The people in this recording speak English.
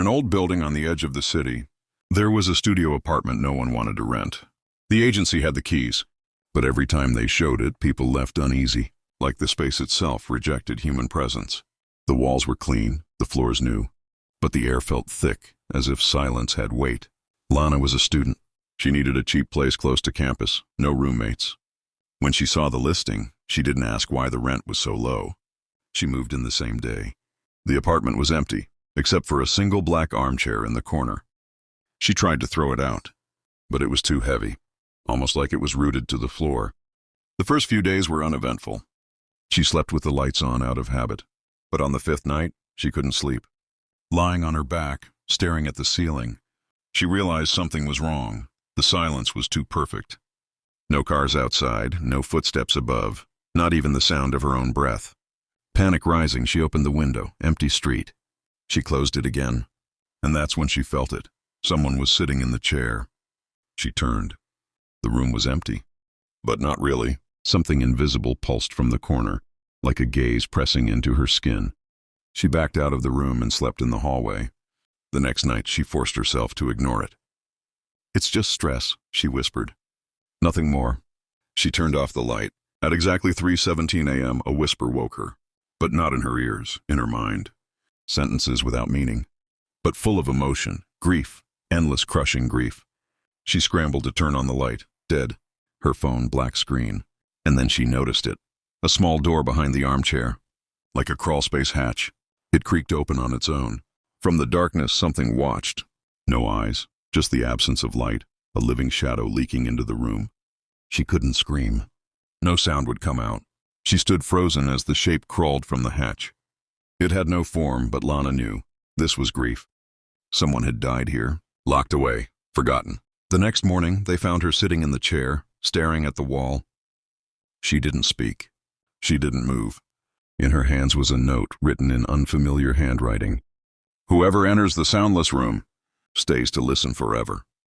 an old building on the edge of the city, there was a studio apartment no one wanted to rent. The agency had the keys, but every time they showed it, people left uneasy, like the space itself rejected human presence. The walls were clean, the floors new, but the air felt thick, as if silence had weight. Lana was a student. She needed a cheap place close to campus, no roommates. When she saw the listing, she didn't ask why the rent was so low. She moved in the same day. The apartment was empty, except for a single black armchair in the corner. She tried to throw it out, but it was too heavy, almost like it was rooted to the floor. The first few days were uneventful. She slept with the lights on out of habit, but on the fifth night, she couldn't sleep. Lying on her back, staring at the ceiling, she realized something was wrong. The silence was too perfect. No cars outside, no footsteps above, not even the sound of her own breath. Panic rising, she opened the window, empty street. She closed it again, and that's when she felt it. Someone was sitting in the chair. She turned. The room was empty, but not really. Something invisible pulsed from the corner, like a gaze pressing into her skin. She backed out of the room and slept in the hallway. The next night, she forced herself to ignore it. "It's just stress," she whispered. Nothing more. She turned off the light. At exactly 3:17 a.m., a whisper woke her, but not in her ears, in her mind. Sentences without meaning, but full of emotion, grief, endless crushing grief. She scrambled to turn on the light. Dead. Her phone, black screen. And then she noticed it. A small door behind the armchair. Like a crawlspace hatch. It creaked open on its own. From the darkness, something watched. No eyes, just the absence of light, a living shadow leaking into the room. She couldn't scream. No sound would come out. She stood frozen as the shape crawled from the hatch. It had no form, but Lana knew. This was grief. Someone had died here, locked away, forgotten. The next morning, they found her sitting in the chair, staring at the wall. She didn't speak. She didn't move. In her hands was a note written in unfamiliar handwriting. "Whoever enters the Soundless Room stays to listen forever."